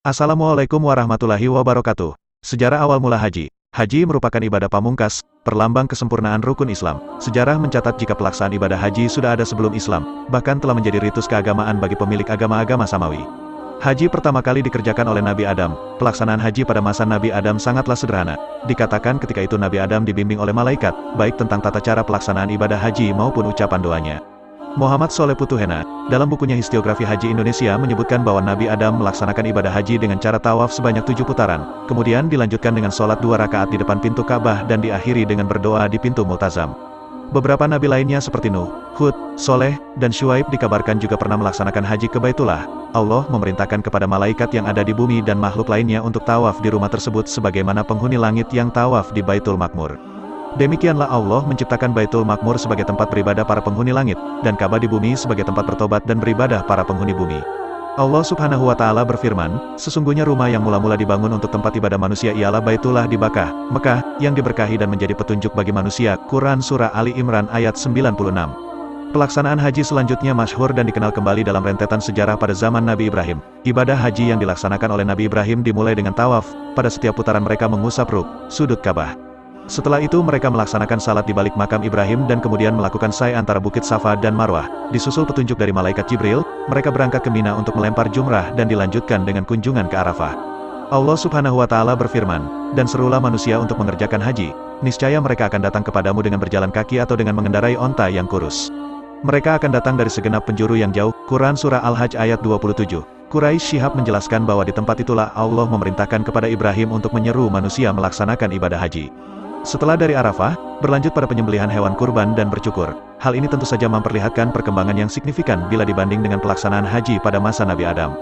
Assalamualaikum warahmatullahi wabarakatuh. Sejarah awal mula haji. Haji merupakan ibadah pamungkas, perlambang kesempurnaan rukun Islam. Sejarah mencatat jika pelaksanaan ibadah haji sudah ada sebelum Islam, bahkan telah menjadi ritus keagamaan bagi pemilik agama-agama samawi. Haji pertama kali dikerjakan oleh Nabi Adam. Pelaksanaan haji pada masa Nabi Adam sangatlah sederhana. Dikatakan ketika itu Nabi Adam dibimbing oleh malaikat, baik tentang tata cara pelaksanaan ibadah haji maupun ucapan doanya. Muhammad Soleh Putuhena, dalam bukunya Historiografi Haji Indonesia menyebutkan bahwa Nabi Adam melaksanakan ibadah haji dengan cara tawaf sebanyak 7 putaran, kemudian dilanjutkan dengan sholat 2 rakaat di depan pintu Ka'bah dan diakhiri dengan berdoa di pintu Multazam. Beberapa nabi lainnya seperti Nuh, Hud, Soleh, dan Syuaib dikabarkan juga pernah melaksanakan haji ke Baitullah. Allah memerintahkan kepada malaikat yang ada di bumi dan makhluk lainnya untuk tawaf di rumah tersebut sebagaimana penghuni langit yang tawaf di Baitul Makmur. Demikianlah Allah menciptakan Baitul Makmur sebagai tempat beribadah para penghuni langit, dan Ka'bah di bumi sebagai tempat bertobat dan beribadah para penghuni bumi. Allah Subhanahu wa Ta'ala berfirman, sesungguhnya rumah yang mula-mula dibangun untuk tempat ibadah manusia ialah Baitullah di Mekah, yang diberkahi dan menjadi petunjuk bagi manusia. Quran Surah Ali Imran ayat 96. Pelaksanaan haji selanjutnya masyhur dan dikenal kembali dalam rentetan sejarah pada zaman Nabi Ibrahim. Ibadah haji yang dilaksanakan oleh Nabi Ibrahim dimulai dengan tawaf. Pada setiap putaran mereka mengusap sudut Ka'bah. Setelah itu mereka melaksanakan salat di balik makam Ibrahim dan kemudian melakukan sa'i antara Bukit Safa dan Marwah. Disusul petunjuk dari malaikat Jibril, mereka berangkat ke Mina untuk melempar jumrah dan dilanjutkan dengan kunjungan ke Arafah. Allah Subhanahu wa Ta'ala berfirman, dan serulah manusia untuk mengerjakan haji, niscaya mereka akan datang kepadamu dengan berjalan kaki atau dengan mengendarai onta yang kurus. Mereka akan datang dari segenap penjuru yang jauh. Quran Surah Al-Hajj ayat 27. Quraisy Syihab menjelaskan bahwa di tempat itulah Allah memerintahkan kepada Ibrahim untuk menyeru manusia melaksanakan ibadah haji. Setelah dari Arafah, berlanjut pada penyembelihan hewan kurban dan bercukur. Hal ini tentu saja memperlihatkan perkembangan yang signifikan bila dibanding dengan pelaksanaan haji pada masa Nabi Adam.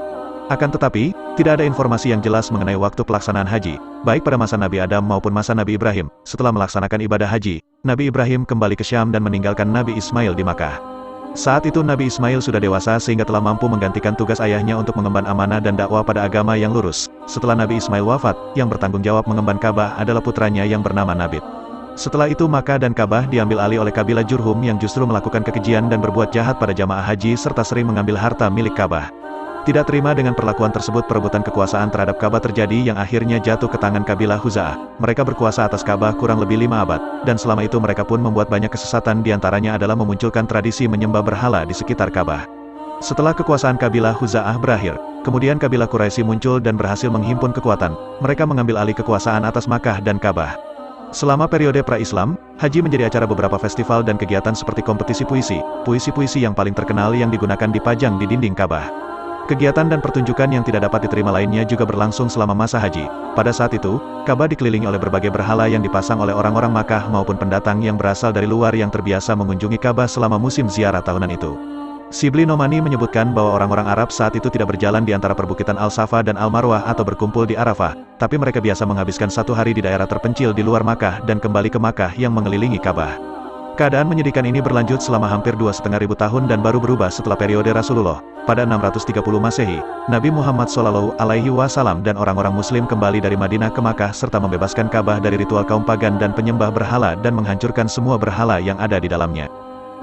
Akan tetapi, tidak ada informasi yang jelas mengenai waktu pelaksanaan haji, baik pada masa Nabi Adam maupun masa Nabi Ibrahim. Setelah melaksanakan ibadah haji, Nabi Ibrahim kembali ke Syam dan meninggalkan Nabi Ismail di Makkah. Saat itu Nabi Ismail sudah dewasa sehingga telah mampu menggantikan tugas ayahnya untuk mengemban amanah dan dakwah pada agama yang lurus. Setelah Nabi Ismail wafat, yang bertanggung jawab mengemban Ka'bah adalah putranya yang bernama Nabit. Setelah itu Makkah dan Ka'bah diambil alih oleh kabilah Jurhum yang justru melakukan kekejian dan berbuat jahat pada jamaah haji serta sering mengambil harta milik Ka'bah. Tidak terima dengan perlakuan tersebut, perebutan kekuasaan terhadap Ka'bah terjadi yang akhirnya jatuh ke tangan kabilah Khuza'ah. Mereka berkuasa atas Ka'bah kurang lebih 5 abad, dan selama itu mereka pun membuat banyak kesesatan, diantaranya adalah memunculkan tradisi menyembah berhala di sekitar Ka'bah. Setelah kekuasaan kabilah Khuza'ah berakhir, kemudian kabilah Quraisy muncul dan berhasil menghimpun kekuatan. Mereka mengambil alih kekuasaan atas Makkah dan Ka'bah. Selama periode pra-Islam, haji menjadi acara beberapa festival dan kegiatan seperti kompetisi puisi. Puisi-puisi yang paling terkenal yang digunakan dipajang di dinding Ka'bah. Kegiatan dan pertunjukan yang tidak dapat diterima lainnya juga berlangsung selama masa haji. Pada saat itu, Ka'bah dikelilingi oleh berbagai berhala yang dipasang oleh orang-orang Makkah maupun pendatang yang berasal dari luar yang terbiasa mengunjungi Ka'bah selama musim ziarah tahunan itu. Shibli Nomani menyebutkan bahwa orang-orang Arab saat itu tidak berjalan di antara perbukitan Al-Safa dan Al-Marwah atau berkumpul di Arafah, tapi mereka biasa menghabiskan 1 hari di daerah terpencil di luar Makkah dan kembali ke Makkah yang mengelilingi Ka'bah. Keadaan menyedihkan ini berlanjut selama hampir 2.500 tahun dan baru berubah setelah periode Rasulullah. Pada 630 Masehi, Nabi Muhammad SAW dan orang-orang Muslim kembali dari Madinah ke Makkah serta membebaskan Ka'bah dari ritual kaum pagan dan penyembah berhala dan menghancurkan semua berhala yang ada di dalamnya.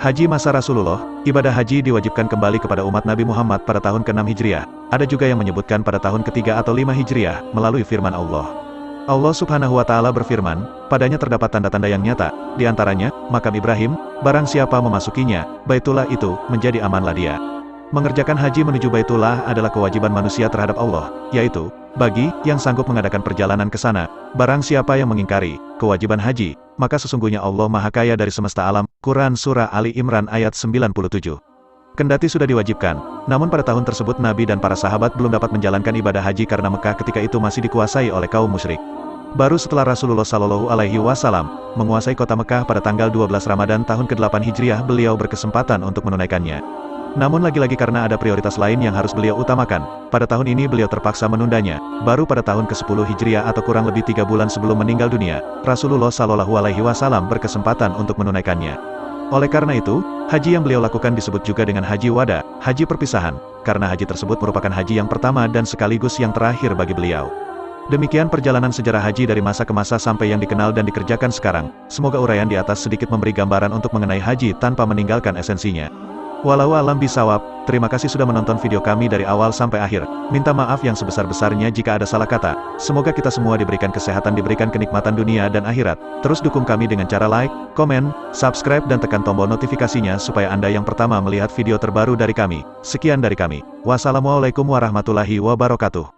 Haji masa Rasulullah, ibadah haji diwajibkan kembali kepada umat Nabi Muhammad pada tahun ke-6 Hijriah. Ada juga yang menyebutkan pada tahun ke-3 atau 5 Hijriah, melalui firman Allah. Allah Subhanahu wa Ta'ala berfirman, padanya terdapat tanda-tanda yang nyata, di antaranya, makam Ibrahim, barang siapa memasukinya, Baitullah itu, menjadi amanlah dia. Mengerjakan haji menuju Baitullah adalah kewajiban manusia terhadap Allah, yaitu, bagi yang sanggup mengadakan perjalanan ke sana, barang siapa yang mengingkari kewajiban haji, maka sesungguhnya Allah Maha Kaya dari semesta alam. Quran Surah Ali Imran ayat 97. Kendati sudah diwajibkan, namun pada tahun tersebut Nabi dan para sahabat belum dapat menjalankan ibadah haji karena Mekah ketika itu masih dikuasai oleh kaum musyrik. Baru setelah Rasulullah SAW menguasai kota Mekah pada tanggal 12 Ramadan tahun ke-8 Hijriah, beliau berkesempatan untuk menunaikannya. Namun lagi-lagi karena ada prioritas lain yang harus beliau utamakan, pada tahun ini beliau terpaksa menundanya. Baru pada tahun ke-10 Hijriah atau kurang lebih 3 bulan sebelum meninggal dunia, Rasulullah SAW berkesempatan untuk menunaikannya. Oleh karena itu, haji yang beliau lakukan disebut juga dengan haji wada, haji perpisahan, karena haji tersebut merupakan haji yang pertama dan sekaligus yang terakhir bagi beliau. Demikian perjalanan sejarah haji dari masa ke masa sampai yang dikenal dan dikerjakan sekarang. Semoga uraian di atas sedikit memberi gambaran untuk mengenai haji tanpa meninggalkan esensinya. Walau alam bisawab, terima kasih sudah menonton video kami dari awal sampai akhir. Minta maaf yang sebesar-besarnya jika ada salah kata. Semoga kita semua diberikan kesehatan, diberikan kenikmatan dunia dan akhirat. Terus dukung kami dengan cara like, komen, subscribe dan tekan tombol notifikasinya supaya Anda yang pertama melihat video terbaru dari kami. Sekian dari kami. Wassalamualaikum warahmatullahi wabarakatuh.